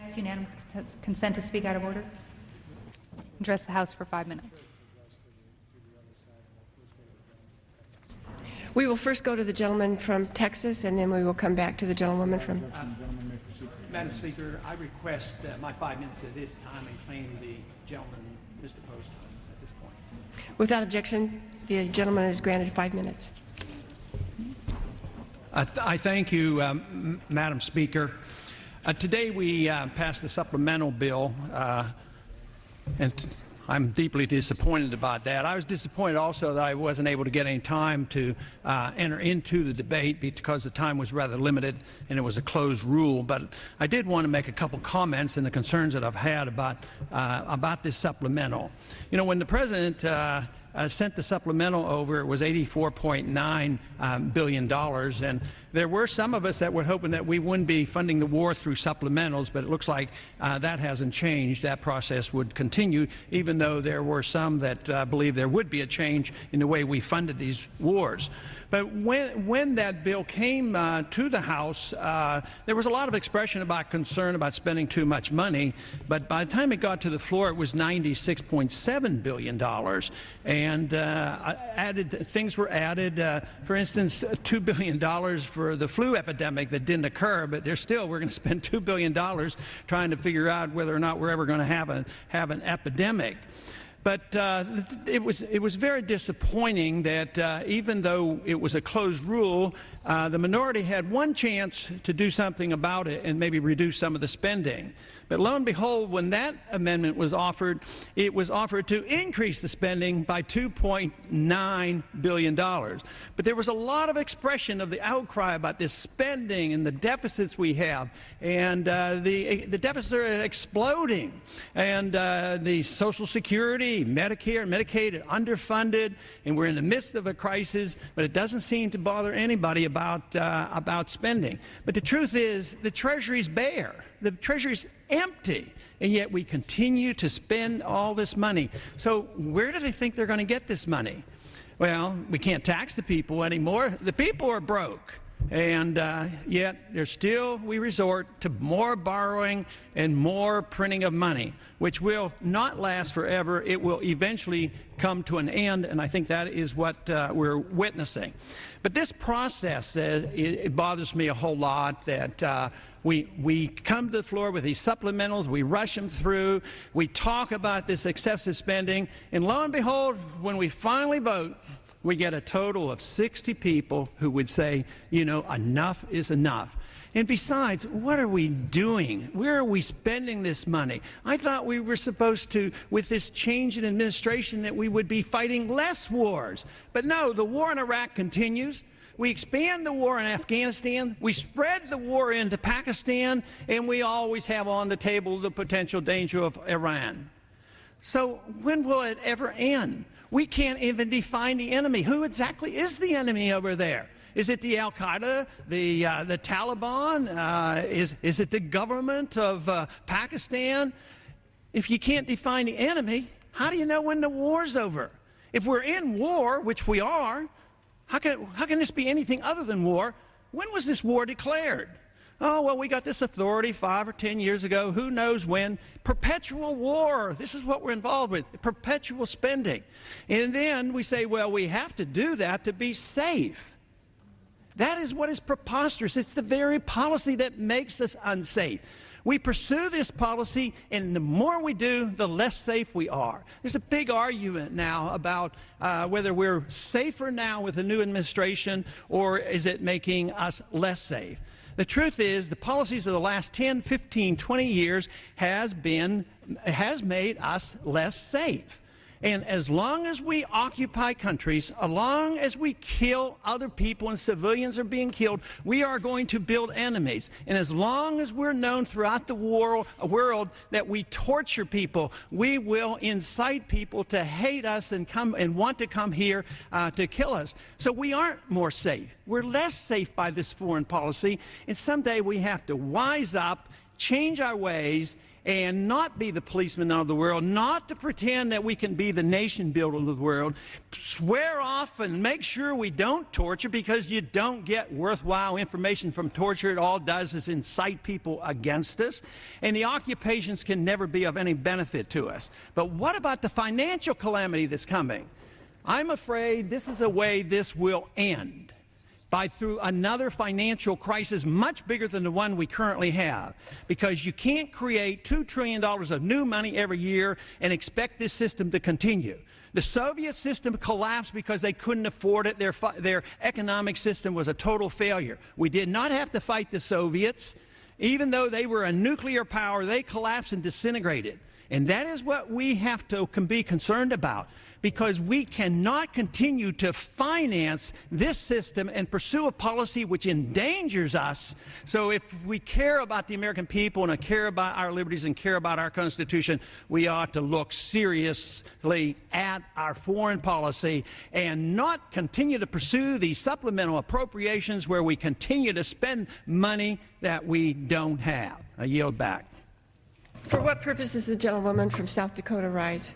It's unanimous consent to speak out of order. Address the House for 5 minutes. We will first go to the gentleman from Texas, and then we will come back to the gentlewoman from... Madam Speaker, I request my 5 minutes at this time and claim the gentleman, Mr. Post, at this point. Without objection, the gentleman is granted 5 minutes. I thank you, Madam Speaker. Today we passed the supplemental bill, and I'm deeply disappointed about that. I was disappointed also that I wasn't able to get any time to enter into the debate because the time was rather limited and it was a closed rule. But I did want to make a couple comments and the concerns that I've had about this supplemental. You know, when the President sent the supplemental over, it was $84.9 billion, and there were some of us that were hoping that we wouldn't be funding the war through supplementals, but it looks like that hasn't changed. That process would continue, even though there were some that believe there would be a change in the way we funded these wars. But when that bill came to the House, there was a lot of expression about concern about spending too much money, but by the time it got to the floor, it was $96.7 billion, and things were added. For instance, $2 billion for the flu epidemic that didn't occur, but we're going to spend $2 billion trying to figure out whether or not we're ever going to have an epidemic. But it was very disappointing that even though it was a closed rule, the minority had one chance to do something about it and maybe reduce some of the spending. But lo and behold, when that amendment was offered, it was offered to increase the spending by $2.9 billion. But there was a lot of expression of the outcry about this spending and the deficits we have, and the deficits are exploding, and the Social Security, Medicare, and Medicaid are underfunded, and we're in the midst of a crisis, but it doesn't seem to bother anybody about spending. But the truth is, the Treasury's bare. The Treasury's empty, and yet we continue to spend all this money. So where do they think they're going to get this money? Well, we can't tax the people anymore. The people are broke. And yet we resort to more borrowing and more printing of money, which will not last forever. It will eventually come to an end, and I think that is what we're witnessing. But this process, it bothers me a whole lot that we come to the floor with these supplementals, we rush them through, we talk about this excessive spending, and lo and behold, when we finally vote, we get a total of 60 people who would say, you know, enough is enough. And besides, what are we doing? Where are we spending this money? I thought we were supposed to, with this change in administration, that we would be fighting less wars. But no, the war in Iraq continues. We expand the war in Afghanistan, we spread the war into Pakistan, and we always have on the table the potential danger of Iran. So when will it ever end? We can't even define the enemy. Who exactly is the enemy over there? Is it the Al-Qaeda, the Taliban? Is it the government of Pakistan? If you can't define the enemy, how do you know when the war's over? If we're in war, which we are, how can this be anything other than war? When was this war declared? Oh, well, we got this authority 5 or 10 years ago. Who knows when? Perpetual war. This is what we're involved with, perpetual spending. And then we say, well, we have to do that to be safe. That is what is preposterous. It's the very policy that makes us unsafe. We pursue this policy, and the more we do, the less safe we are. There's a big argument now about whether we're safer now with the new administration, or is it making us less safe. The truth is, the policies of the last 10, 15, 20 years has made us less safe. And as long as we occupy countries, as long as we kill other people and civilians are being killed, we are going to build enemies. And as long as we're known throughout the world that we torture people, we will incite people to hate us and want to come here to kill us. So we aren't more safe. We're less safe by this foreign policy. And someday we have to wise up, change our ways, and not be the policeman of the world, not to pretend that we can be the nation builder of the world. Swear off and make sure we don't torture, because you don't get worthwhile information from torture. It all does is incite people against us, and the occupations can never be of any benefit to us. But what about the financial calamity that's coming? I'm afraid this is the way this will end, through another financial crisis much bigger than the one we currently have, because you can't create $2 trillion of new money every year and expect this system to continue. The Soviet system collapsed because they couldn't afford it. Their economic system was a total failure. We did not have to fight the Soviets. Even though they were a nuclear power, they collapsed and disintegrated. And that is what we have to be concerned about, because we cannot continue to finance this system and pursue a policy which endangers us. So if we care about the American people and care about our liberties and care about our Constitution, we ought to look seriously at our foreign policy and not continue to pursue these supplemental appropriations where we continue to spend money that we don't have. I yield back. For what purpose does the gentlewoman from South Dakota rise?